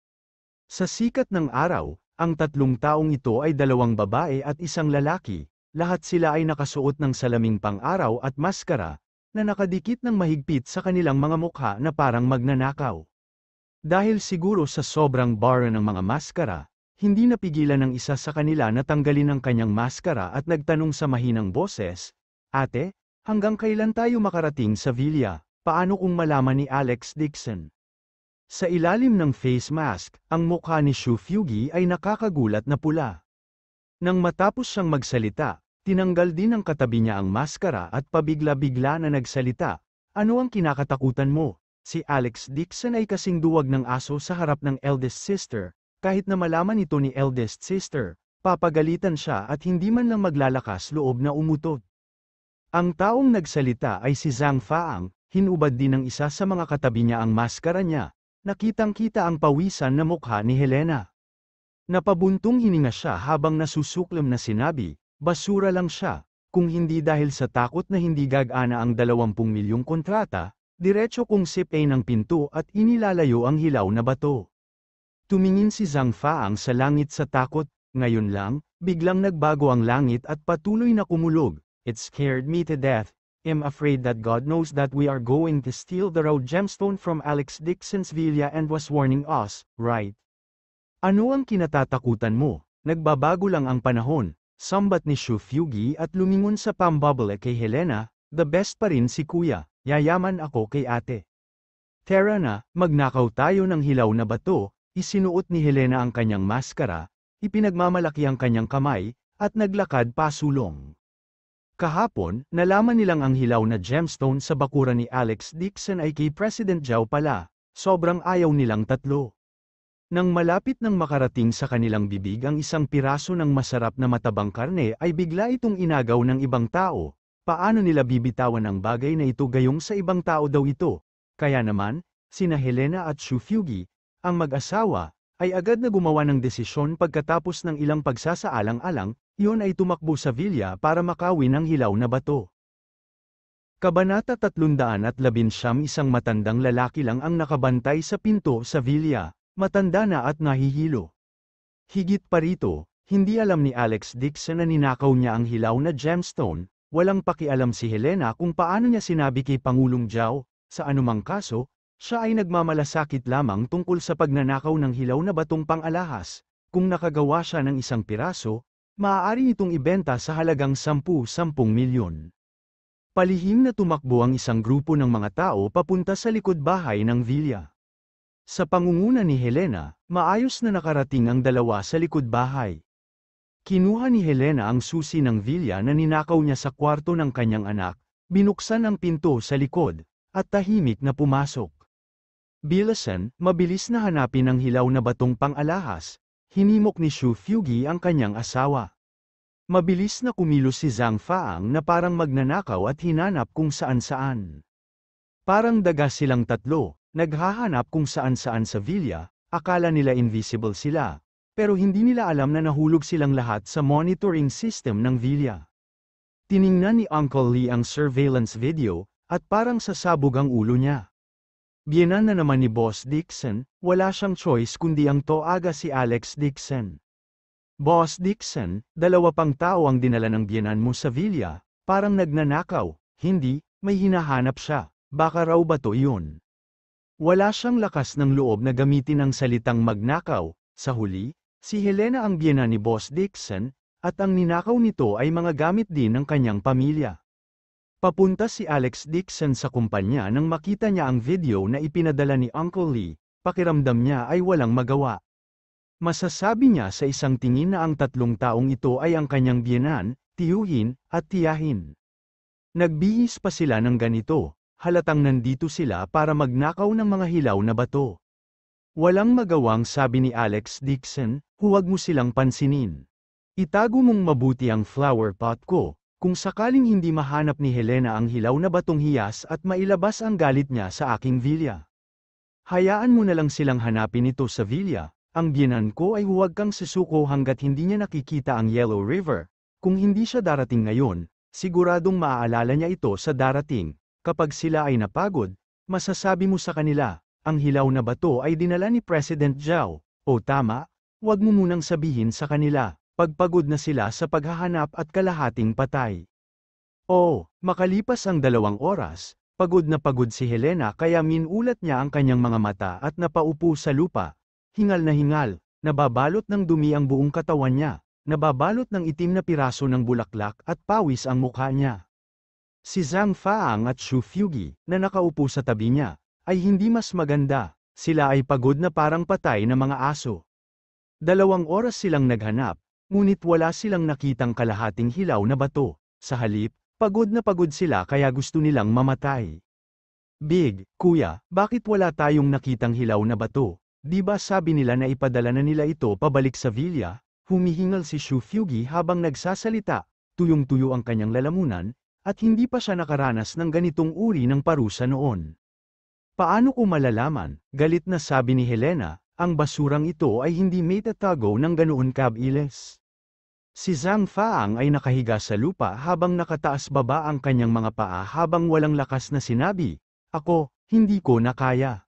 Sa sikat ng araw, ang tatlong taong ito ay dalawang babae at isang lalaki, lahat sila ay nakasuot ng salaming pang-araw at maskara, na nakadikit ng mahigpit sa kanilang mga mukha na parang magnanakaw. Dahil siguro sa sobrang bar ng mga maskara, hindi napigilan ng isa sa kanila na tanggalin ang kanyang maskara at nagtanong sa mahinang boses, "Ate, hanggang kailan tayo makarating sa villa? Paano kung malaman ni Alex Dixon?" Sa ilalim ng face mask, ang mukha ni Shu Fugi ay nakakagulat na pula. Nang matapos siyang magsalita, tinanggal din ng katabi niya ang maskara at pabigla-bigla na nagsalita, "Ano ang kinakatakutan mo?" Si Alex Dixon ay kasing duwag ng aso sa harap ng eldest sister, kahit na malaman ito ni eldest sister, papagalitan siya at hindi man lang maglalakas loob na umutot. Ang taong nagsalita ay si Zhang Faang, hinubad din ng isa sa mga katabi niya ang maskara niya, nakitang-kita ang pawisan na mukha ni Helena. Napabuntong hininga siya habang nasusuklam na sinabi, basura lang siya, kung hindi dahil sa takot na hindi gagana ang 20 milyong kontrata, diretso kong sipay ng pinto at inilalayo ang hilaw na bato. Tumingin si Zhang Faang sa langit sa takot, ngayon lang, biglang nagbago ang langit at patuloy na kumulog, "It scared me to death. I'm afraid that God knows that we are going to steal the raw gemstone from Alex Dixon's villa and was warning us, right?" Ano ang kinatatakutan mo? Nagbabago lang ang panahon. Sambat ni Shu Fugi at lumingon sa pambabale kay Helena, "The best pa rin si kuya, yayaman ako kay ate. Tara na, magnakaw tayo ng hilaw na bato." Isinuot ni Helena ang kanyang maskara, ipinagmamalaki ang kanyang kamay, at naglakad pasulong. Kahapon, nalaman nilang ang hilaw na gemstone sa bakuran ni Alex Dixon ay kay President Zhao pala, sobrang ayaw nilang tatlo. Nang malapit nang makarating sa kanilang bibig ang isang piraso ng masarap na matabang karne ay bigla itong inagaw ng ibang tao. Paano nila bibitawan ang bagay na ito gayong sa ibang tao daw ito? Kaya naman, sina Helena at Shu Fugi, ang mag-asawa, ay agad na gumawa ng desisyon pagkatapos ng ilang pagsasaalang-alang, iyon ay tumakbo sa villa para makawin ang hilaw na bato. Kabanata 319. Isang matandang lalaki lang ang nakabantay sa pinto sa villa. Matanda na at nahihilo. Higit pa rito, hindi alam ni Alex Dixon na ninakaw niya ang hilaw na gemstone, walang pakialam si Helena kung paano niya sinabi kay Pangulong Zhao, sa anumang kaso, siya ay nagmamalasakit lamang tungkol sa pagnanakaw ng hilaw na batong pang-alahas. Kung nakagawa siya ng isang piraso, maaari itong ibenta sa halagang 10 milyon. Palihim na tumakbo ang isang grupo ng mga tao papunta sa likod bahay ng villa. Sa pangunguna ni Helena, maayos na nakarating ang dalawa sa likod bahay. Kinuha ni Helena ang susi ng villa na ninakaw niya sa kwarto ng kanyang anak, binuksan ang pinto sa likod, at tahimik na pumasok. Bilasan, mabilis na hanapin ang hilaw na batong pang-alahas, hinimok ni Xu Fugi ang kanyang asawa. Mabilis na kumilos si Zhang Faang na parang magnanakaw at hinanap kung saan-saan. Parang daga silang tatlo, naghahanap kung saan-saan sa villa, akala nila invisible sila, pero hindi nila alam na nahulog silang lahat sa monitoring system ng villa. Tiningnan ni Uncle Lee ang surveillance video, at parang sasabog ang ulo niya. Biyenan na naman ni Boss Dixon, wala siyang choice kundi ang toaga si Alex Dixon. Boss Dixon, dalawa pang tao ang dinala ng biyenan mo sa villa, parang nagnanakaw, hindi, may hinahanap siya, baka raw ba to iyon? Wala siyang lakas ng loob na gamitin ang salitang magnakaw, sa huli, si Helena ang biyenan ni Boss Dixon, at ang ninakaw nito ay mga gamit din ng kanyang pamilya. Papunta si Alex Dixon sa kumpanya nang makita niya ang video na ipinadala ni Uncle Lee, pakiramdam niya ay walang magawa. Masasabi niya sa isang tingin na ang tatlong taong ito ay ang kanyang biyenan, tiyuhin, at tiyahin. Nagbihis pa sila ng ganito, halatang nandito sila para magnakaw ng mga hilaw na bato. Walang magawang sabi ni Alex Dixon, huwag mo silang pansinin. Itago mong mabuti ang flower pot ko, kung sakaling hindi mahanap ni Helena ang hilaw na batong hiyas at mailabas ang galit niya sa aking villa. Hayaan mo na lang silang hanapin ito sa villa. Ang biyenan ko ay huwag kang susuko hanggat hindi niya nakikita ang Yellow River. Kung hindi siya darating ngayon, siguradong maaalala niya ito sa darating. Kapag sila ay napagod, masasabi mo sa kanila, ang hilaw na bato ay dinala ni President Zhao. O tama, huwag mo munang sabihin sa kanila, pagpagod na sila sa paghahanap at kalahating patay. O, makalipas ang 2 oras, pagod na pagod si Helena kaya minulat niya ang kanyang mga mata at napaupo sa lupa. Hingal na hingal, nababalot ng dumi ang buong katawan niya, nababalot ng itim na piraso ng bulaklak at pawis ang mukha niya. Si Zhang Faang at Xu Fugi, na nakaupo sa tabi niya, ay hindi mas maganda, sila ay pagod na parang patay na mga aso. 2 oras silang naghanap, ngunit wala silang nakitang kalahating hilaw na bato, sa halip, pagod na pagod sila kaya gusto nilang mamatay. Big, kuya, bakit wala tayong nakitang hilaw na bato? Di ba sabi nila na ipadala na nila ito pabalik sa villa? Humihingal si Xu Fugi habang nagsasalita, tuyong-tuyo ang kanyang lalamunan, at hindi pa siya nakaranas ng ganitong uri ng parusa noon. Paano ko malalaman? Galit na sabi ni Helena, ang basurang ito ay hindi may tatago ng ganoon kabilis. Si Zhang Faang ay nakahiga sa lupa habang nakataas baba ang kanyang mga paa habang walang lakas na sinabi, ako, hindi ko na kaya.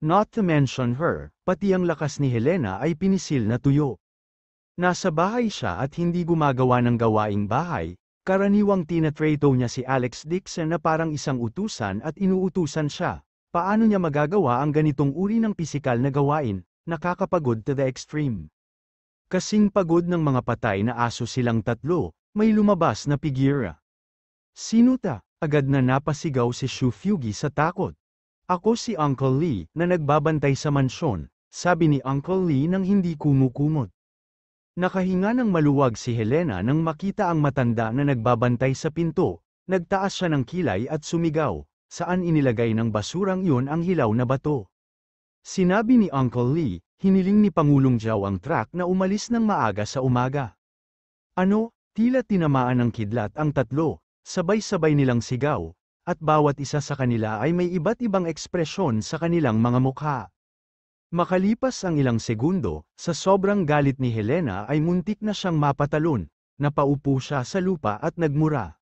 Not to mention her, pati ang lakas ni Helena ay pinisil na tuyo. Nasa bahay siya at hindi gumagawa ng gawaing bahay, karaniwang tinatrato niya si Alex Dixon na parang isang utusan at inuutusan siya. Paano niya magagawa ang ganitong uri ng pisikal na gawain, nakakapagod to the extreme. Kasing pagod ng mga patay na aso silang tatlo, may lumabas na figura. Sino ta? Agad na napasigaw si Xu Fugi sa takot. Ako si Uncle Lee, na nagbabantay sa mansyon, sabi ni Uncle Lee nang hindi kumukumot. Nakahinga ng maluwag si Helena nang makita ang matanda na nagbabantay sa pinto, nagtaas siya ng kilay at sumigaw, saan inilagay ng basurang iyon ang hilaw na bato? Sinabi ni Uncle Lee, hiniling ni Pangulong Zhao ang truck na umalis ng maaga sa umaga. Ano, tila tinamaan ng kidlat ang tatlo, sabay-sabay nilang sigaw. At bawat isa sa kanila ay may iba't ibang ekspresyon sa kanilang mga mukha. Makalipas ang ilang segundo, sa sobrang galit ni Helena ay muntik na siyang mapatalon, napaupo siya sa lupa at nagmura.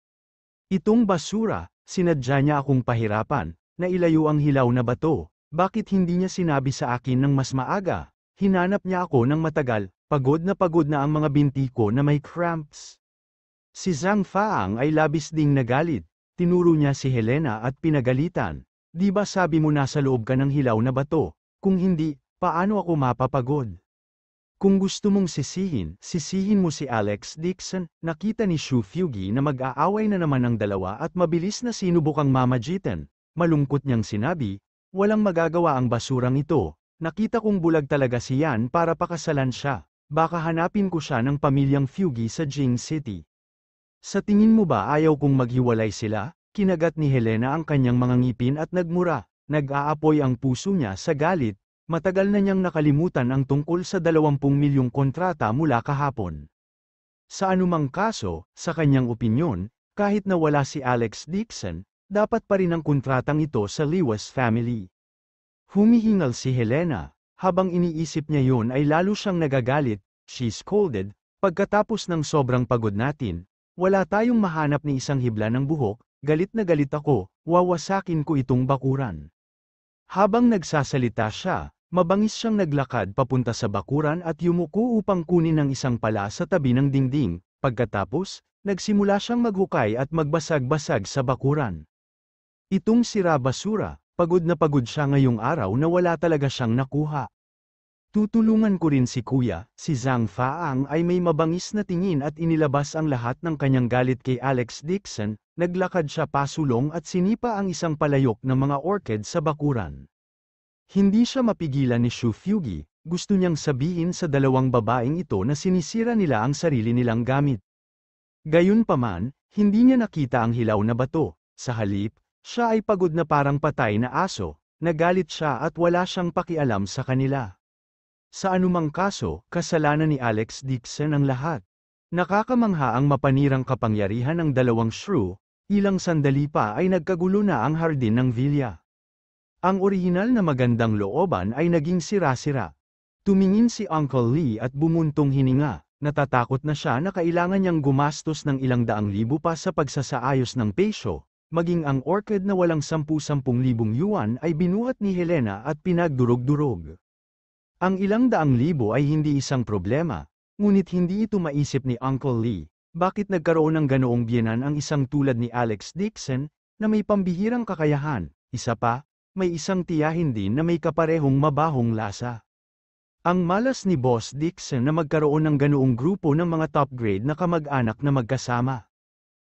Itong basura, sinadya niya akong pahirapan, na ilayo ang hilaw na bato, bakit hindi niya sinabi sa akin ng mas maaga? Hinanap niya ako ng matagal, pagod na ang mga binti ko na may cramps. Si Zhang Faang ay labis ding nagalit. Tinuro niya si Helena at pinagalitan, di ba sabi mo nasa loob ka ng hilaw na bato, kung hindi, paano ako mapapagod? Kung gusto mong sisihin mo si Alex Dixon. Nakita ni Xu Fugi na mag-aaway na naman ang dalawa at mabilis na sinubukang mamagitan, malungkot niyang sinabi, Walang magagawa ang basurang ito, nakita kong bulag talaga si Yan para pakasalan siya, baka hanapin ko siya ng pamilyang Fugi sa Jing City. Sa tingin mo ba ayaw kong maghiwalay sila? Kinagat ni Helena ang kanyang mga ngipin at nagmura, nag-aapoy ang puso niya sa galit, matagal na niyang nakalimutan ang tungkol sa 20 milyong kontrata mula kahapon. Sa anumang kaso, sa kanyang opinyon, kahit na wala si Alex Dixon, dapat pa rin ang kontratang ito sa Lewis family. Humihingal si Helena, habang iniisip niya yun ay lalo siyang nagagalit, she scolded, pagkatapos ng sobrang pagod natin, wala tayong mahanap ni isang hibla ng buhok, galit na galit ako, wawasakin ko itong bakuran. Habang nagsasalita siya, mabangis siyang naglakad papunta sa bakuran at yumuko upang kunin ang isang pala sa tabi ng dingding, pagkatapos, nagsimula siyang maghukay at magbasag-basag sa bakuran. Itong sira basura, pagod siya ngayong araw na wala talaga siyang nakuha. Tutulungan ko rin si kuya, si Zhang Faang ay may mabangis na tingin at inilabas ang lahat ng kanyang galit kay Alex Dixon, naglakad siya pasulong at sinipa ang isang palayok ng mga orchid sa bakuran. Hindi siya mapigilan ni Shu Fugi, gusto niyang sabihin sa dalawang babaeng ito na sinisira nila ang sarili nilang gamit. Gayunpaman, hindi niya nakita ang hilaw na bato, sa halip, siya ay pagod na parang patay na aso, nagalit siya at wala siyang pakialam sa kanila. Sa anumang kaso, kasalanan ni Alex Dixon ang lahat. Nakakamangha ang mapanirang kapangyarihan ng dalawang shrew, ilang sandali pa ay nagkagulo na ang hardin ng villa. Ang orihinal na magandang looban ay naging sira-sira. Tumingin si Uncle Lee at bumuntong hininga, natatakot na siya na kailangan niyang gumastos ng ilang daang libo pa sa pagsasaayos ng pesyo. Maging ang orchid na walang 10,000 yuan ay binuhat ni Helena at pinagdurog-durog. Ang ilang daang libo ay hindi isang problema, ngunit hindi ito maisip ni Uncle Lee, bakit nagkaroon ng ganoong biyenan ang isang tulad ni Alex Dixon, na may pambihirang kakayahan, isa pa, may isang tiyahin din na may kaparehong mabahong lasa. Ang malas ni Boss Dixon na magkaroon ng ganoong grupo ng mga top grade na kamag-anak na magkasama.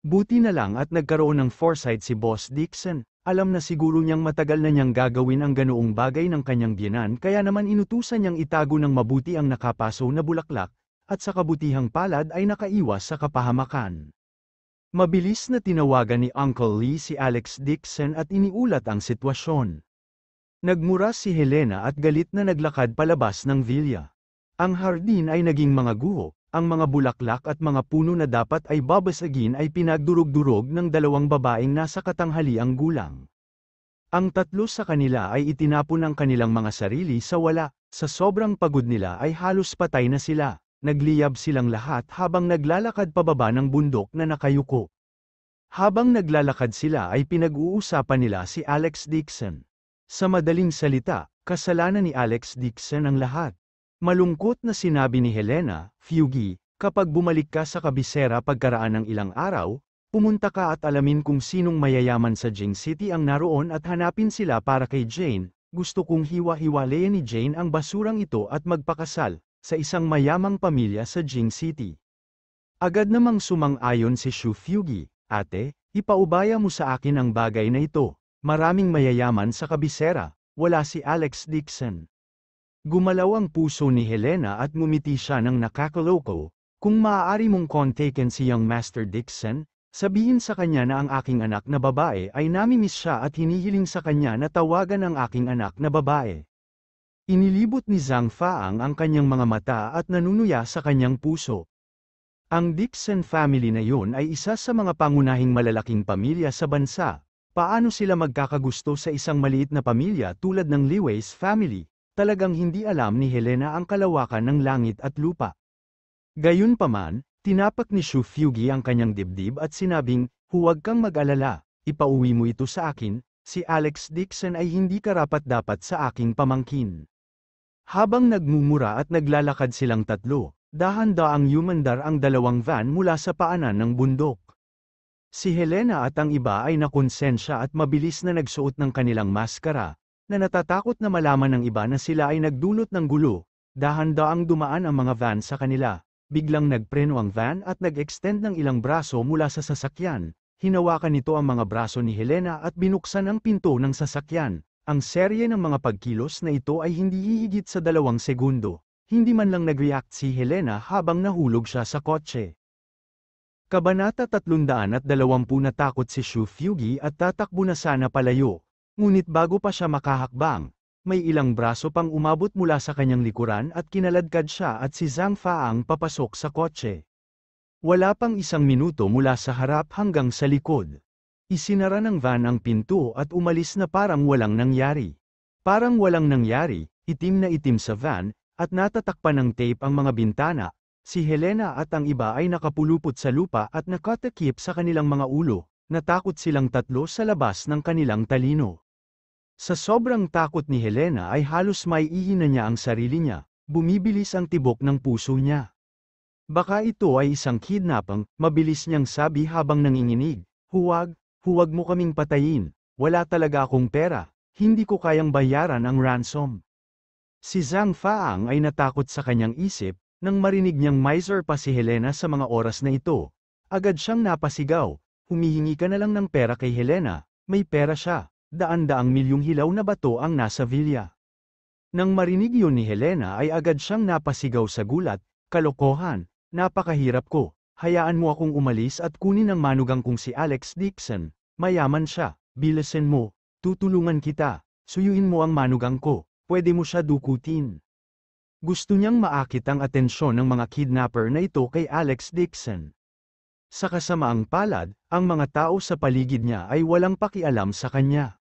Buti na lang at nagkaroon ng foresight si Boss Dixon, alam na siguro niyang matagal na niyang gagawin ang ganoong bagay ng kanyang biyenan kaya naman inutusan niyang itago ng mabuti ang nakapaso na bulaklak, at sa kabutihang palad ay nakaiwas sa kapahamakan. Mabilis na tinawagan ni Uncle Lee si Alex Dixon at iniulat ang sitwasyon. Nagmura si Helena at galit na naglakad palabas ng villa. Ang hardin ay naging mga guho. Ang mga bulaklak at mga puno na dapat ay babasagin ay pinagdurog-durog ng dalawang babaeng nasa katanghaliang gulang. Ang tatlo sa kanila ay itinapon ang kanilang mga sarili sa wala, sa sobrang pagod nila ay halos patay na sila, nagliyab silang lahat habang naglalakad pababa ng bundok na nakayuko. Habang naglalakad sila ay pinag-uusapan nila si Alex Dixon. Sa madaling salita, kasalanan ni Alex Dixon ang lahat. Malungkot na sinabi ni Helena, Fugi, kapag bumalik ka sa kabisera pagkaraan ng ilang araw, pumunta ka at alamin kung sinong mayayaman sa Jing City ang naroon at hanapin sila para kay Jane. Gusto kong hiwa-hiwalayan ni Jane ang basurang ito at magpakasal, sa isang mayamang pamilya sa Jing City. Agad namang sumang-ayon si Shu Fugi, ate, ipaubaya mo sa akin ang bagay na ito, maraming mayayaman sa kabisera, wala si Alex Dixon. Gumalaw ang puso ni Helena at ngumiti siya ng nakakaloko, kung maaari mong kontakin si young Master Dixon, sabihin sa kanya na ang aking anak na babae ay namimiss siya at hinihiling sa kanya na tawagan ang aking anak na babae. Inilibot ni Zhang Faang ang kanyang mga mata at nanunuya sa kanyang puso. Ang Dixon family na yun ay isa sa mga pangunahing malalaking pamilya sa bansa. Paano sila magkakagusto sa isang maliit na pamilya tulad ng Lewis family? Talagang hindi alam ni Helena ang kalawakan ng langit at lupa. Gayunpaman, tinapak ni Shu Fugi ang kanyang dibdib at sinabing, huwag kang mag-alala, ipauwi mo ito sa akin, si Alex Dixon ay hindi karapat-dapat sa aking pamangkin. Habang nagmumura at naglalakad silang tatlo, dahan-daang yumandar ang dalawang van mula sa paanan ng bundok. Si Helena at ang iba ay nakonsensya at mabilis na nagsuot ng kanilang maskara, na natatakot na malaman ng iba na sila ay nagdulot ng gulo. Dahan-daang dumaan ang mga van sa kanila, biglang nagpreno ang van at nag-extend ng ilang braso mula sa sasakyan, hinawakan nito ang mga braso ni Helena at binuksan ang pinto ng sasakyan, Ang serye ng mga pagkilos na ito ay hindi hihigit sa 2 segundo. Hindi man lang nag-react si Helena habang nahulog siya sa kotse. Kabanata 320. Natakot si Shu Fugi at tatakbo na sana palayo. Ngunit bago pa siya makahakbang, may ilang braso pang umabot mula sa kanyang likuran at kinaladkad siya at si Zhang Faang papasok sa kotse. Wala pang 1 minuto mula sa harap hanggang sa likod. Isinara ng van ang pinto at umalis na parang walang nangyari. Parang walang nangyari, itim na itim sa van, at natatakpan ng tape ang mga bintana. Si Helena at ang iba ay nakapulupot sa lupa at nakatakip sa kanilang mga ulo. Natakot silang tatlo sa labas ng kanilang talino. Sa sobrang takot ni Helena ay halos maiihina niya ang sarili niya. Bumibilis ang tibok ng puso niya. Baka ito ay isang kidnapping, mabilis niyang sabi habang nanginginig. Huwag mo kaming patayin, wala talaga akong pera, hindi ko kayang bayaran ang ransom. Si Zhang Faang ay natakot sa kanyang isip, nang marinig niyang miser pa si Helena sa mga oras na ito. Agad siyang napasigaw, humihingi ka na lang ng pera kay Helena, may pera siya, daan-daang milyong hilaw na bato ang nasa villa. Nang marinig yun ni Helena ay agad siyang napasigaw sa gulat, kalokohan, napakahirap ko. Hayaan mo akong umalis at kunin ang manugang kong si Alex Dixon, mayaman siya, bilisan mo, tutulungan kita, suyuin mo ang manugang ko, pwede mo siya dukutin. Gusto niyang maakit ang atensyon ng mga kidnapper na ito kay Alex Dixon. Sa kasamaang palad, ang mga tao sa paligid niya ay walang pakialam sa kanya.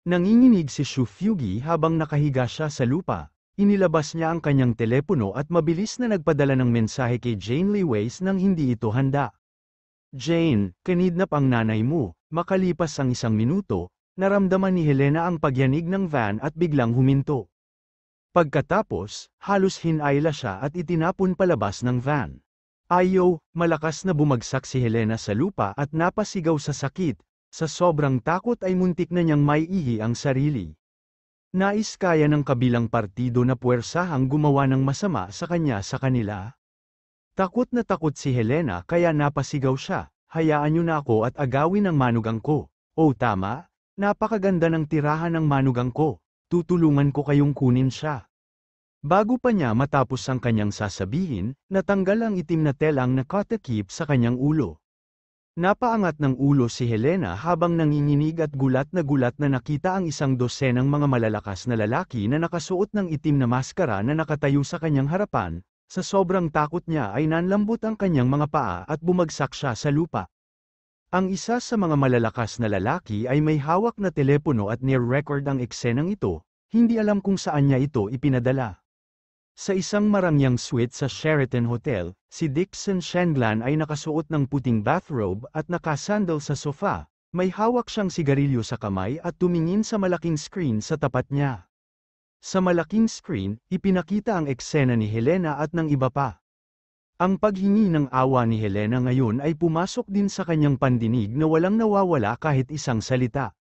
Nanginginig si Shu Fugi habang nakahiga siya sa lupa. Inilabas niya ang kanyang telepono at mabilis na nagpadala ng mensahe kay Jane Lewis nang hindi ito handa. Jane, kinidnap ang nanay mo. Makalipas ang 1 minuto, naramdaman ni Helena ang pagyanig ng van at biglang huminto. Pagkatapos, halos hinayla siya at itinapon palabas ng van. Malakas na bumagsak si Helena sa lupa at napasigaw sa sakit. Sa sobrang takot ay muntik na niyang maiihi ang sarili. Nais kaya ng kabilang partido na puwersahang gumawa ng masama sa kanya sa kanila? Takot na takot si Helena kaya napasigaw siya, hayaan niyo na ako at agawin ang manugang ko. Tama, napakaganda ng tirahan ng manugang ko, tutulungan ko kayong kunin siya. Bago pa niya matapos ang kanyang sasabihin, natanggal ang itim na telang nakatakip sa kanyang ulo. Napaangat ng ulo si Helena habang nanginginig at gulat na nakita ang 12 mga malalakas na lalaki na nakasuot ng itim na maskara na nakatayo sa kanyang harapan. Sa sobrang takot niya ay nanlambot ang kanyang mga paa at bumagsak siya sa lupa. Ang isa sa mga malalakas na lalaki ay may hawak na telepono at near-record ang eksenang ito, hindi alam kung saan niya ito ipinadala. Sa isang marangyang suite sa Sheraton Hotel, si Dixon Shenlan ay nakasuot ng puting bathrobe at nakasandal sa sofa, may hawak siyang sigarilyo sa kamay at tumingin sa malaking screen sa tapat niya. Sa malaking screen, ipinakita ang eksena ni Helena at ng iba pa. Ang paghingi ng awa ni Helena ngayon ay pumasok din sa kanyang pandinig na walang nawawala kahit isang salita.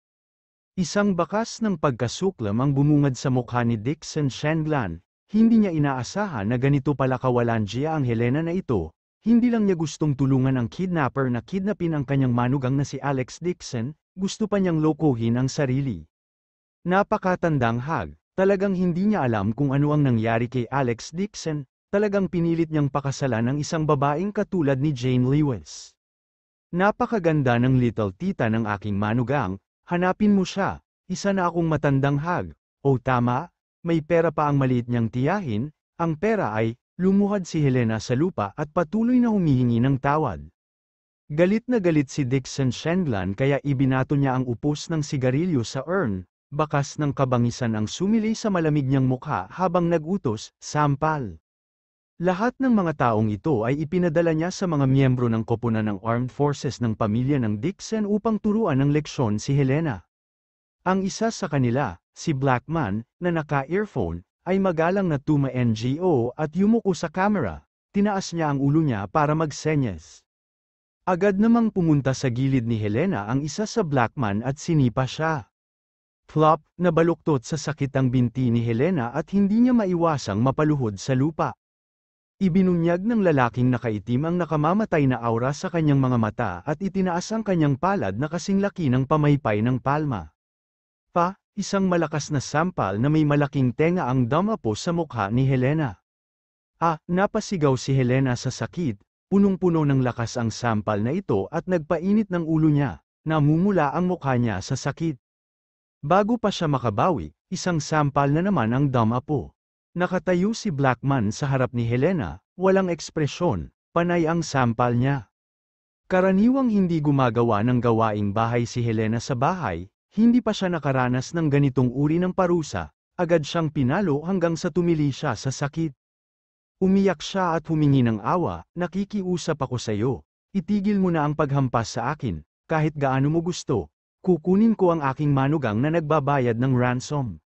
Isang bakas ng pagkasuklam ang bumungad sa mukha ni Dixon Shenlan. Hindi niya inaasahan na ganito pala kawalanjiya ang Helena na ito, hindi lang niya gustong tulungan ang kidnapper na kidnapin ang kanyang manugang na si Alex Dixon, gusto pa niyang lokohin ang sarili. Napakatandang hag, talagang hindi niya alam kung ano ang nangyari kay Alex Dixon, talagang pinilit niyang pakasalan ang isang babaeng katulad ni Jane Lewis. Napakaganda ng little tita ng aking manugang, hanapin mo siya, isa na akong matandang hag, tama? May pera pa ang maliit niyang tiyahin, ang pera ay, lumuhad si Helena sa lupa at patuloy na humihingi ng tawad. Galit na galit si Dixon Shenlan kaya ibinato niya ang upos ng sigarilyo sa urn, bakas ng kabangisan ang sumili sa malamig niyang mukha habang nagutos, sampal. Lahat ng mga taong ito ay ipinadala niya sa mga miyembro ng koponan ng Armed Forces ng pamilya ng Dixon upang turuan ng leksyon si Helena. Ang isa sa kanila, si Blackman, na naka-earphone, ay magalang na tuma-NGO at yumuko sa camera, tinaas niya ang ulo niya para magsenyas. Agad namang pumunta sa gilid ni Helena ang isa sa Blackman at sinipa siya. Plop, nabaluktot sa sakit ang binti ni Helena at hindi niya maiwasang mapaluhod sa lupa. Ibinunyag ng lalaking nakaitim ang nakamamatay na aura sa kanyang mga mata at itinaas ang kanyang palad na kasing laki ng pamaypay ng palma. Isang malakas na sampal na may malaking tenga ang dumapo sa mukha ni Helena. Napasigaw si Helena sa sakit, punong-puno ng lakas ang sampal na ito at nagpainit ng ulo niya, namumula ang mukha niya sa sakit. Bago pa siya makabawi, isang sampal na naman ang dumapo. Nakatayo si Blackman sa harap ni Helena, walang ekspresyon, panay ang sampal niya. Karaniwang hindi gumagawa ng gawaing bahay si Helena sa bahay, hindi pa siya nakaranas ng ganitong uri ng parusa, agad siyang pinalo hanggang sa tumili siya sa sakit. Umiyak siya at humingi ng awa, nakikiusap ako sa iyo, itigil mo na ang paghampas sa akin, kahit gaano mo gusto, kukunin ko ang aking manugang na nagbabayad ng ransom.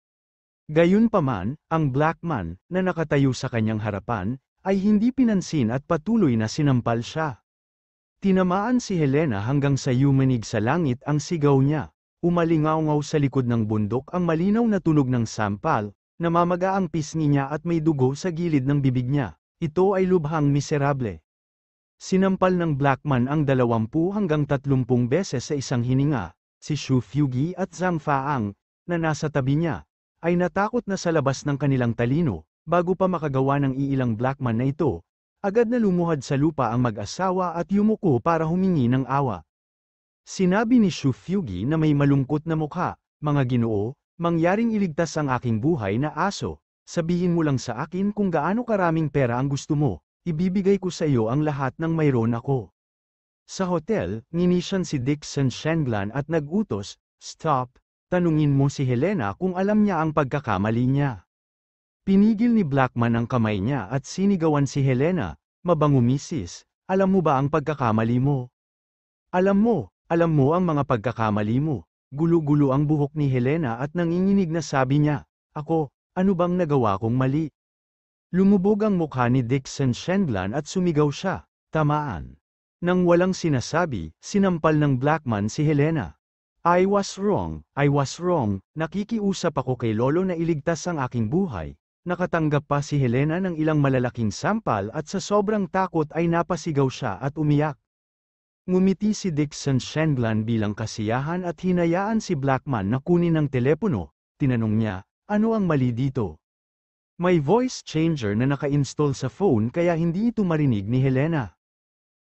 Gayunpaman, ang Blackman, na nakatayo sa kanyang harapan, ay hindi pinansin at patuloy na sinampal siya. Tinamaan si Helena hanggang sa yumanig sa langit ang sigaw niya. Umalingaw-ngaw sa likod ng bundok ang malinaw na tunog ng sampal, namamaga ang pisngi niya at may dugo sa gilid ng bibig niya. Ito ay lubhang miserable. Sinampal ng Blackman ang 20 hanggang 30 beses sa isang hininga. Si Xu Fugi at Zhang Faang, na nasa tabi niya, ay natakot na sa labas ng kanilang talino, bago pa makagawa ng iilang Blackman na ito. Agad na lumuhad sa lupa ang mag-asawa at yumuko para humingi ng awa. Sinabi ni Xu Fugi na may malungkot na mukha, "Mga Ginoo, mangyaring iligtas ang aking buhay na aso, sabihin mo lang sa akin kung gaano karaming pera ang gusto mo, ibibigay ko sa iyo ang lahat ng mayroon ako." Sa hotel, nginisyan si Dixon Shenlan at nag-utos, "Stop, tanungin mo si Helena kung alam niya ang pagkakamali niya." Pinigil ni Blackman ang kamay niya at sinigawan si Helena, "Mabango misis, alam mo ba ang pagkakamali mo? Alam mo ang mga pagkakamali mo." Gulo-gulo ang buhok ni Helena at nanginginig na sabi niya, "Ako, ano bang nagawa kong mali?" Lumubog ang mukha ni Dixon Shenlan at sumigaw siya, "Tamaan." Nang walang sinasabi, sinampal ng Blackman si Helena. I was wrong, nakikiusap ako kay Lolo na iligtas ang aking buhay." Nakatanggap pa si Helena ng ilang malalaking sampal at sa sobrang takot ay napasigaw siya at umiyak. Ngumiti si Dixon Shenlan bilang kasiyahan at hinayaan si Blackman na kunin ang telepono. Tinanong niya, "Ano ang mali dito?" May voice changer na naka-install sa phone kaya hindi ito marinig ni Helena.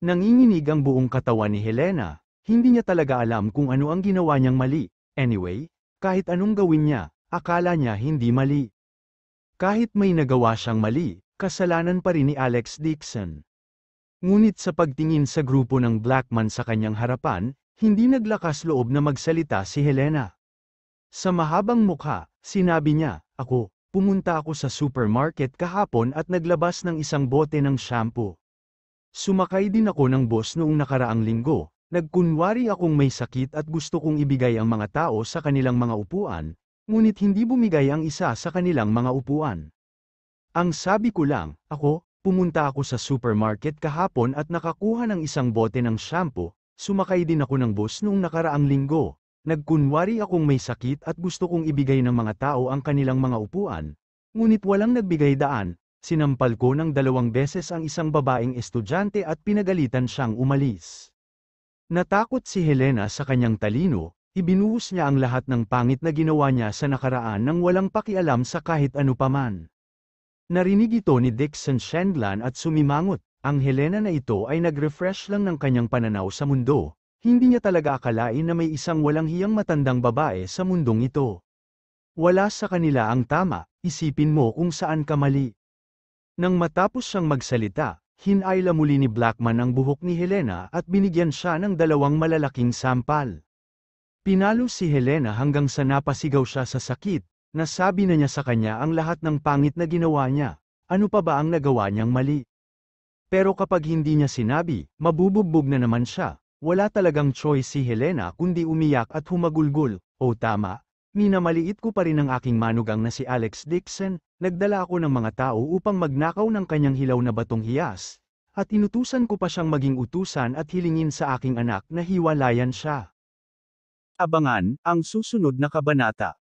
Nanginginig ang buong katawan ni Helena, hindi niya talaga alam kung ano ang ginawa niyang mali. Anyway, kahit anong gawin niya, akala niya hindi mali. Kahit may nagawa siyang mali, kasalanan pa rin ni Alex Dixon. Ngunit sa pagtingin sa grupo ng Blackman sa kanyang harapan, hindi naglakas loob na magsalita si Helena. Sa mahabang mukha, sinabi niya, pumunta ako sa supermarket kahapon at naglabas ng isang bote ng shampoo. Sumakay din ako ng bus noong nakaraang linggo, nagkunwari akong may sakit at gusto kong ibigay ang mga tao sa kanilang mga upuan, ngunit hindi bumigay ang isa sa kanilang mga upuan. Ang sabi ko lang, pumunta ako sa supermarket kahapon at nakakuha ng isang bote ng shampoo, sumakay din ako ng bus noong nakaraang linggo, nagkunwari akong may sakit at gusto kong ibigay ng mga tao ang kanilang mga upuan, ngunit walang nagbigay daan, sinampal ko ng 2 beses ang isang babaeng estudyante at pinagalitan siyang umalis. Natakot si Helena sa kanyang talino, ibinuhos niya ang lahat ng pangit na ginawa niya sa nakaraan nang walang pakialam sa kahit ano paman. Narinig ito ni Dixon Shenlan at sumimangot, ang Helena na ito ay nag-refresh lang ng kanyang pananaw sa mundo, hindi niya talaga akalain na may isang walang hiyang matandang babae sa mundong ito. Wala sa kanila ang tama, isipin mo kung saan ka mali. Nang matapos siyang magsalita, hinayla muli ni Blackman ang buhok ni Helena at binigyan siya ng 2 malalaking sampal. Pinalo si Helena hanggang sa napasigaw siya sa sakit, nasabi na niya sa kanya ang lahat ng pangit na ginawa niya, ano pa ba ang nagawa niyang mali? Pero kapag hindi niya sinabi, mabubugbog na naman siya, wala talagang choice si Helena kundi umiyak at humagulgol, "O tama, minamaliit ko pa rin ang aking manugang na si Alex Dixon, nagdala ako ng mga tao upang magnakaw ng kanyang hilaw na batong hiyas, at inutusan ko pa siyang maging utusan at hilingin sa aking anak na hiwalayan siya." Abangan ang susunod na kabanata.